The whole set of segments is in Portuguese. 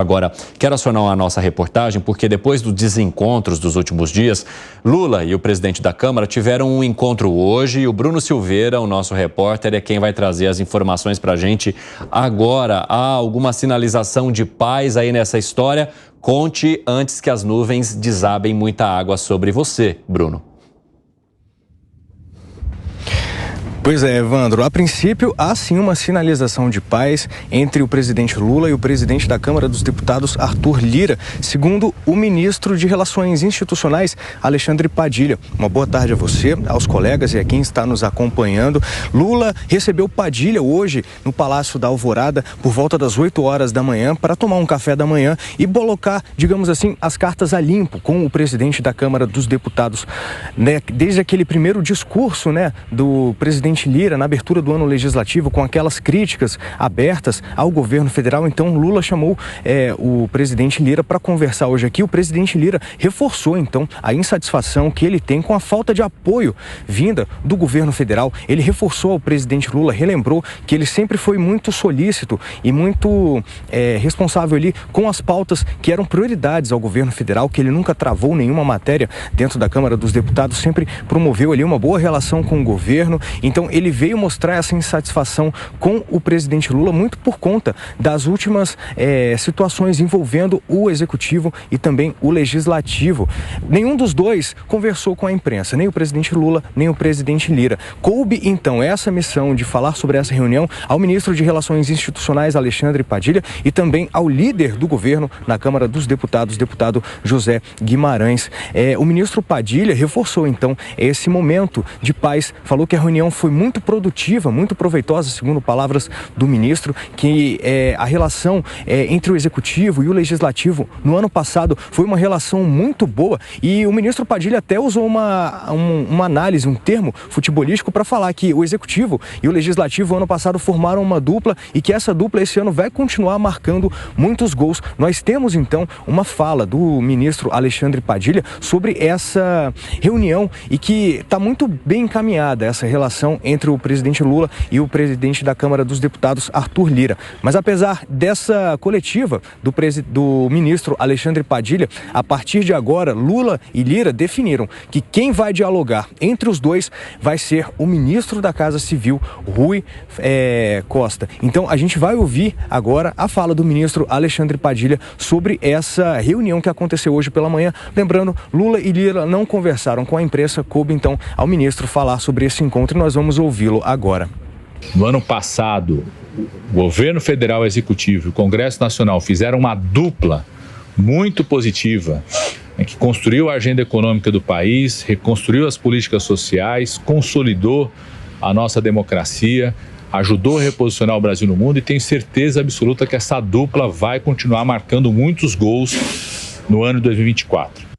Agora, quero acionar a nossa reportagem porque depois dos desencontros dos últimos dias, Lula e o presidente da Câmara tiveram um encontro hoje e o Bruno Silveira, o nosso repórter, é quem vai trazer as informações para a gente agora. Há alguma sinalização de paz aí nessa história? Conte antes que as nuvens desabem muita água sobre você, Bruno. Pois é, Evandro. A princípio, há sim uma sinalização de paz entre o presidente Lula e o presidente da Câmara dos Deputados, Arthur Lira, segundo o ministro de Relações Institucionais, Alexandre Padilha. Uma boa tarde a você, aos colegas e a quem está nos acompanhando. Lula recebeu Padilha hoje no Palácio da Alvorada por volta das 8 horas da manhã para tomar um café da manhã e colocar, digamos assim, as cartas a limpo com o presidente da Câmara dos Deputados. Desde aquele primeiro discurso, do presidente Lira na abertura do ano legislativo, com aquelas críticas abertas ao governo federal, então Lula chamou o presidente Lira para conversar hoje aqui. O presidente Lira reforçou então a insatisfação que ele tem com a falta de apoio vinda do governo federal. Ele reforçou ao presidente Lula, relembrou que ele sempre foi muito solícito e muito responsável ali com as pautas que eram prioridades ao governo federal, que ele nunca travou nenhuma matéria dentro da Câmara dos Deputados, sempre promoveu ali uma boa relação com o governo. Então ele veio mostrar essa insatisfação com o presidente Lula muito por conta das últimas situações envolvendo o executivo e também o legislativo. Nenhum dos dois conversou com a imprensa, nem o presidente Lula, nem o presidente Lira. Coube então essa missão de falar sobre essa reunião ao ministro de Relações Institucionais, Alexandre Padilha, e também ao líder do governo na Câmara dos Deputados, deputado José Guimarães. O ministro Padilha reforçou então esse momento de paz, falou que a reunião foi muito produtiva, muito proveitosa, segundo palavras do ministro, que a relação entre o executivo e o legislativo no ano passado foi uma relação muito boa, e o ministro Padilha até usou uma análise, um termo futebolístico para falar que o executivo e o legislativo ano passado formaram uma dupla e que essa dupla esse ano vai continuar marcando muitos gols. Nós temos então uma fala do ministro Alexandre Padilha sobre essa reunião e que está muito bem encaminhada essa relação entre o presidente Lula e o presidente da Câmara dos Deputados, Arthur Lira. Mas apesar dessa coletiva do ministro Alexandre Padilha, a partir de agora, Lula e Lira definiram que quem vai dialogar entre os dois vai ser o ministro da Casa Civil, Rui Costa. Então a gente vai ouvir agora a fala do ministro Alexandre Padilha sobre essa reunião que aconteceu hoje pela manhã. Lembrando, Lula e Lira não conversaram com a imprensa, coube então ao ministro falar sobre esse encontro e nós vamos ouvi-lo agora. No ano passado, o governo federal executivo e o Congresso Nacional fizeram uma dupla muito positiva, que construiu a agenda econômica do país, reconstruiu as políticas sociais, consolidou a nossa democracia, ajudou a reposicionar o Brasil no mundo, e tenho certeza absoluta que essa dupla vai continuar marcando muitos gols no ano de 2024.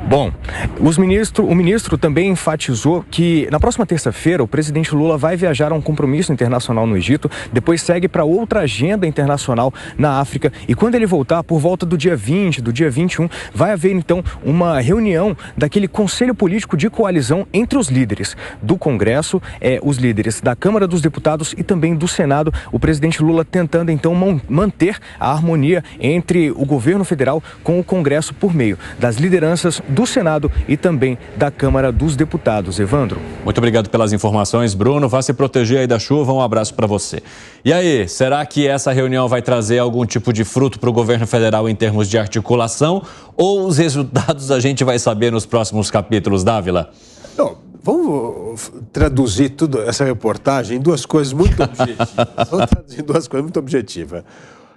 Bom, o ministro também enfatizou que na próxima terça-feira o presidente Lula vai viajar a um compromisso internacional no Egito, depois segue para outra agenda internacional na África, e quando ele voltar, por volta do dia 20, do dia 21, vai haver então uma reunião daquele Conselho Político de Coalizão entre os líderes do Congresso, os líderes da Câmara dos Deputados e também do Senado. O presidente Lula tentando então manter a harmonia entre o governo federal com o Congresso por meio das lideranças do Senado e também da Câmara dos Deputados. Evandro. Muito obrigado pelas informações, Bruno. Vá se proteger aí da chuva. Um abraço para você. E aí, será que essa reunião vai trazer algum tipo de fruto para o governo federal em termos de articulação? Ou os resultados a gente vai saber nos próximos capítulos, Dávila? Não, vamos traduzir tudo essa reportagem em duas coisas muito objetivas. Vamos traduzir em duas coisas muito objetivas.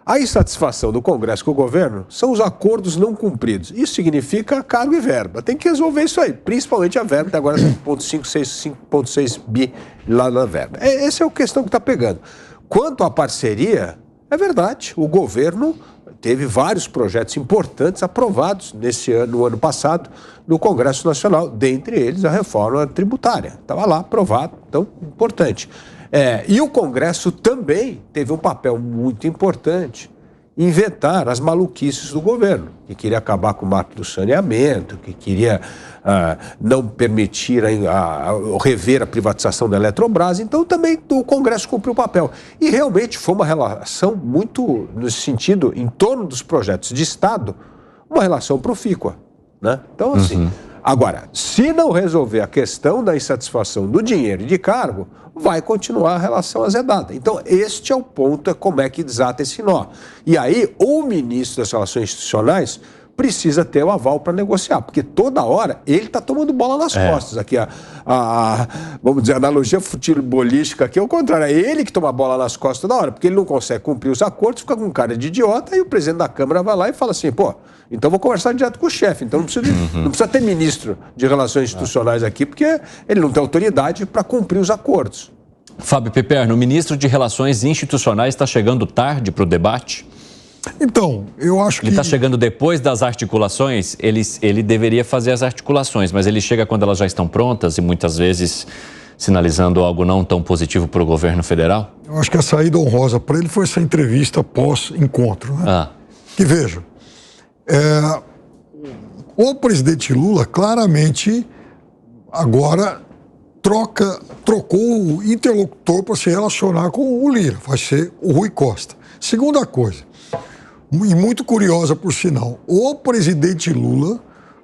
A insatisfação do Congresso com o governo são os acordos não cumpridos. Isso significa cargo e verba. Tem que resolver isso aí, principalmente a verba, que agora tem 5,6 bi lá na verba. Essa é a questão que está pegando. Quanto à parceria, é verdade, o governo teve vários projetos importantes aprovados no ano passado, no Congresso Nacional, dentre eles a reforma tributária. Estava lá aprovado, então importante. E o Congresso também teve um papel muito importante, inventar as maluquices do governo, que queria acabar com o marco do saneamento, que queria não permitir rever a privatização da Eletrobras. Então, também o Congresso cumpriu o papel. E realmente foi uma relação muito, no sentido, em torno dos projetos de Estado, uma relação profícua, né? Então, assim, agora, se não resolver a questão da insatisfação do dinheiro e de cargo, vai continuar a relação azedada. Então, este é o ponto, é como é que desata esse nó. E aí, o ministro das Relações Institucionais precisa ter o aval para negociar, porque toda hora ele está tomando bola nas costas. Aqui, vamos dizer, a analogia futebolística aqui é o contrário, é ele que toma a bola nas costas toda hora, porque ele não consegue cumprir os acordos, fica com cara de idiota, e o presidente da Câmara vai lá e fala assim, pô, então vou conversar direto com o chefe, então não precisa ter ministro de Relações Institucionais aqui, porque ele não tem autoridade para cumprir os acordos. Fábio Piperno, o ministro de Relações Institucionais está chegando tarde para o debate? Então, eu acho que... Ele está chegando depois das articulações, ele deveria fazer as articulações, mas ele chega quando elas já estão prontas e muitas vezes sinalizando algo não tão positivo para o governo federal? Eu acho que a saída honrosa para ele foi essa entrevista pós-encontro, né? Que veja, o presidente Lula claramente agora trocou o interlocutor para se relacionar com o Lira, vai ser o Rui Costa. Segunda coisa, e muito curiosa por sinal, o presidente Lula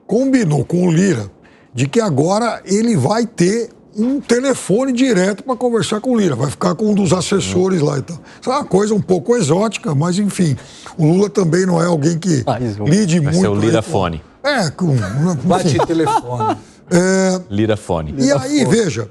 combinou com o Lira de que agora ele vai ter um telefone direto para conversar com o Lira, vai ficar com um dos assessores lá e tal. Isso é uma coisa um pouco exótica, mas enfim, o Lula também não é alguém que lide muito. Vai ser o Lirafone. Bate telefone. Lirafone. E aí, veja,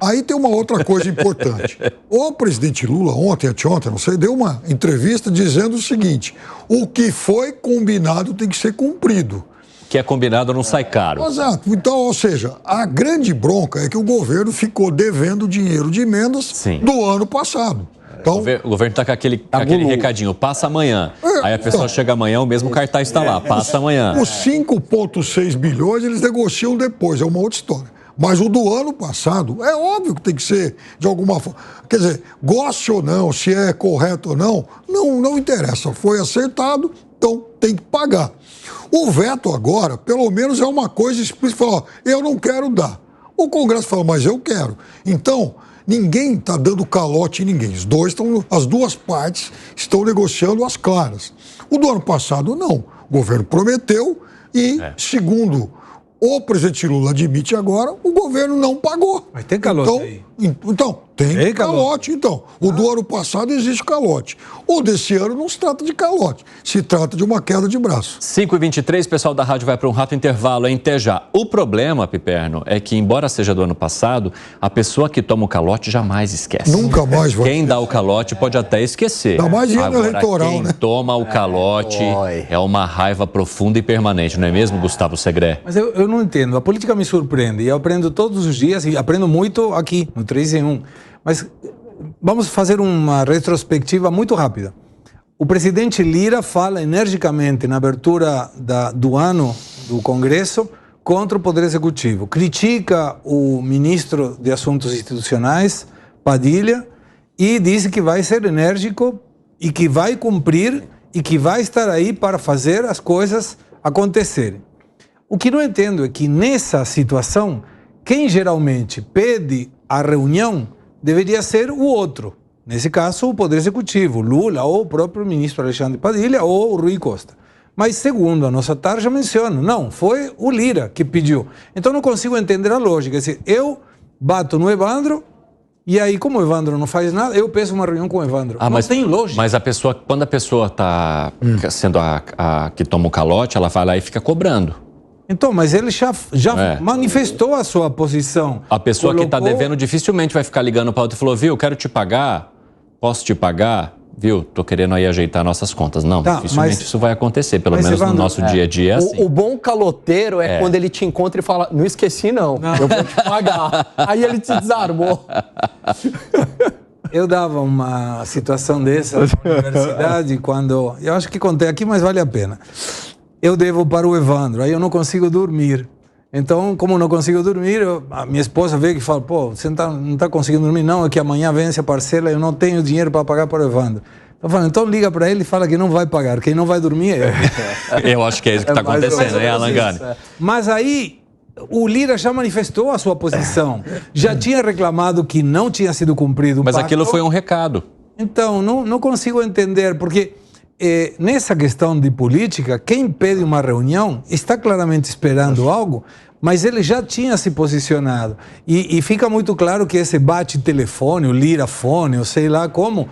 aí tem uma outra coisa importante. O presidente Lula, ontem, anteontem, não sei, deu uma entrevista dizendo o seguinte: o que foi combinado tem que ser cumprido. Que é combinado não sai caro. Exato. Então, ou seja, a grande bronca é que o governo ficou devendo dinheiro de emendas do ano passado. Então, o governo está com aquele recadinho, passa amanhã. Aí a pessoa chega amanhã, o mesmo cartaz está lá, passa amanhã. Os 5,6 bilhões eles negociam depois, é uma outra história. Mas o do ano passado, é óbvio que tem que ser de alguma forma. Quer dizer, goste ou não, se é correto ou não, não interessa. Foi acertado, então tem que pagar. O veto agora, pelo menos, é uma coisa explícita. Fala, eu não quero dar. O Congresso fala, mas eu quero. Então, ninguém está dando calote em ninguém. As duas partes estão negociando as claras. O do ano passado, não. O governo prometeu e, segundo o presidente Lula admite agora, o governo não pagou. Mas tem calote aí. Então, tem calote, então. O do ano passado existe calote. O desse ano não se trata de calote, se trata de uma queda de braço. 5h23, pessoal da rádio vai para um rápido intervalo em Tejá. O problema, Piperno, é que, embora seja do ano passado, a pessoa que toma o calote jamais esquece. Nunca mais vai. Quem dá o calote pode até esquecer. Dá mais dinheiro eleitoral, quem né? toma o calote é uma raiva profunda e permanente, não é mesmo, Gustavo Segré? Mas eu não entendo. A política me surpreende. Eu aprendo todos os dias e aprendo muito aqui, no 3 em 1. Mas vamos fazer uma retrospectiva muito rápida. O presidente Lira fala energicamente na abertura do ano do Congresso contra o Poder Executivo. Critica o ministro de Assuntos Institucionais, Padilha, e diz que vai ser enérgico e que vai cumprir e que vai estar aí para fazer as coisas acontecerem. O que não entendo é que nessa situação, quem geralmente pede a reunião deveria ser o outro. Nesse caso, o Poder Executivo, Lula ou o próprio ministro Alexandre Padilha ou o Rui Costa. Mas, segundo a nossa tarja menciona, não, foi o Lira que pediu. Então, não consigo entender a lógica. Quer dizer, eu bato no Evandro e aí, como o Evandro não faz nada, eu peço uma reunião com o Evandro. Não tem lógica. Mas quando a pessoa está sendo a que toma o calote, ela vai lá e fica cobrando. Então, mas ele já manifestou a sua posição. A pessoa que está devendo dificilmente vai ficar ligando para outra e falou, viu, quero te pagar, posso te pagar, viu, tô querendo aí ajeitar nossas contas. Não, dificilmente isso vai acontecer, pelo menos Evandro, no nosso dia a dia é assim. O bom caloteiro é quando ele te encontra e fala, não esqueci não, eu vou te pagar. Aí ele te desarmou. Eu dava uma situação dessa na universidade quando... Eu acho que contei aqui, mas vale a pena. Eu devo para o Evandro, aí eu não consigo dormir. Então, como não consigo dormir, a minha esposa veio e fala, pô, você não está conseguindo dormir? Não, é que amanhã vence a parcela, eu não tenho dinheiro para pagar para o Evandro. Eu falo, então liga para ele e fala que não vai pagar, quem não vai dormir é ele. Eu acho que é isso que está acontecendo, né, Alan Gani? Mas aí o Lira já manifestou a sua posição, já tinha reclamado que não tinha sido cumprido o Mas pacto. aquilo foi um recado. Então, não consigo entender, porque nessa questão de política, quem pede uma reunião está claramente esperando algo, mas ele já tinha se posicionado. E fica muito claro que esse bate-telefone, o Lira-fone, ou sei lá como,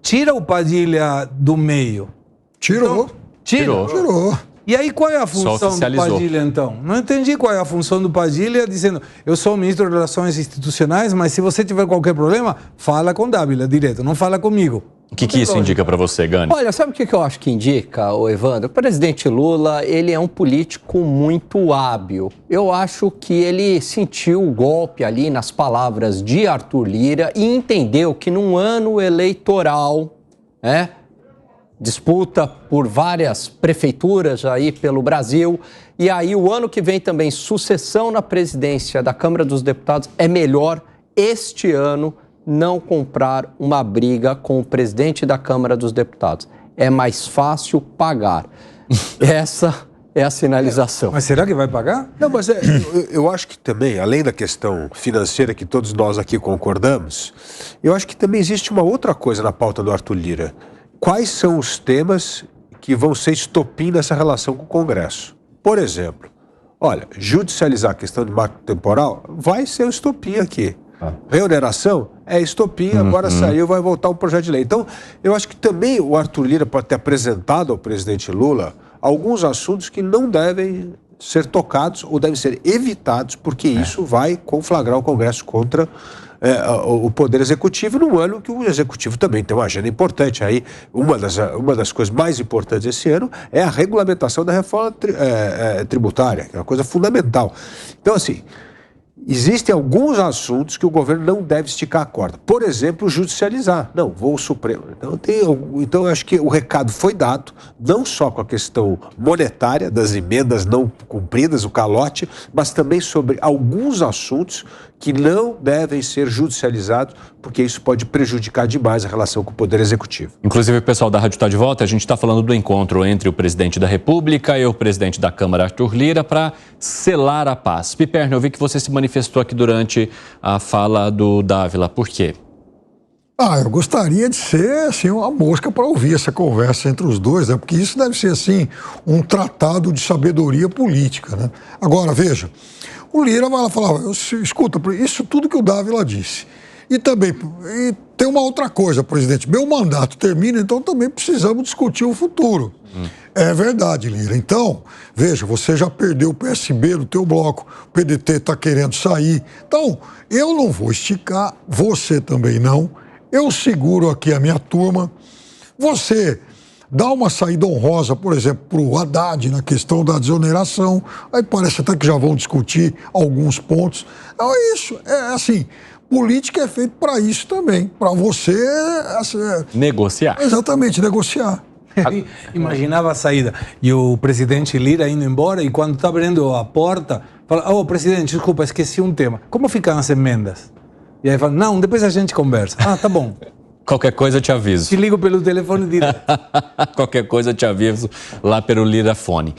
tira o Padilha do meio. Tirou. Então, tirou. E aí qual é a função do Padilha, então? Não entendi qual é a função do Padilha dizendo, eu sou o ministro de Relações Institucionais, mas se você tiver qualquer problema, fala com Dávila direto, não fala comigo. O que isso indica para você, Gani? Olha, sabe o que eu acho que indica, Evandro? O presidente Lula, ele é um político muito hábil. Eu acho que ele sentiu o golpe ali nas palavras de Arthur Lira e entendeu que num ano eleitoral, disputa por várias prefeituras aí pelo Brasil, e aí o ano que vem também sucessão na presidência da Câmara dos Deputados, é melhor este ano não comprar uma briga com o presidente da Câmara dos Deputados. É mais fácil pagar. Essa é a sinalização. Mas será que vai pagar? Não, mas eu acho que também, além da questão financeira que todos nós aqui concordamos, eu acho que também existe uma outra coisa na pauta do Arthur Lira. Quais são os temas que vão ser estopim nessa relação com o Congresso? Por exemplo, olha, judicializar a questão de marco temporal vai ser um estopim aqui. Reoneração é estopim, agora saiu, vai voltar um projeto de lei. Então, eu acho que também o Arthur Lira pode ter apresentado ao presidente Lula alguns assuntos que não devem ser tocados ou devem ser evitados, porque isso vai conflagrar o Congresso contra o Poder Executivo num ano que o Executivo também tem uma agenda importante. Aí, uma das coisas mais importantes esse ano é a regulamentação da reforma tributária, que é uma coisa fundamental. Então, assim, existem alguns assuntos que o governo não deve esticar a corda. Por exemplo, judicializar. Não, vou ao Supremo. Então, eu acho que o recado foi dado, não só com a questão monetária das emendas não cumpridas, o calote, mas também sobre alguns assuntos que não devem ser judicializados, porque isso pode prejudicar demais a relação com o Poder Executivo. Inclusive, o pessoal da Rádio está de volta. A gente está falando do encontro entre o presidente da República e o presidente da Câmara, Arthur Lira, para selar a paz. Piperno, eu vi que você se manifestou aqui durante a fala do Dávila. Por quê? Eu gostaria de ser, assim, uma mosca para ouvir essa conversa entre os dois, né? Porque isso deve ser, assim, um tratado de sabedoria política, né? Agora, veja, o Lira vai lá falar, escuta, isso tudo que o Dávila disse. E também, tem uma outra coisa, presidente, meu mandato termina, então também precisamos discutir o futuro. É verdade, Lira. Então, veja, você já perdeu o PSB no teu bloco, o PDT está querendo sair. Então, eu não vou esticar, você também não. Eu seguro aqui a minha turma. Você dá uma saída honrosa, por exemplo, para o Haddad na questão da desoneração. Aí parece até que já vão discutir alguns pontos. Então é isso, é assim, política é feita para isso também, para você... negociar. Exatamente, negociar. Imaginava a saída. E o presidente Lira indo embora e quando está abrindo a porta, fala, presidente, desculpa, esqueci um tema. Como ficam as emendas? E aí fala, não, depois a gente conversa. Tá bom. Qualquer coisa eu te aviso. Te ligo pelo telefone direto. Qualquer coisa eu te aviso lá pelo Lirafone.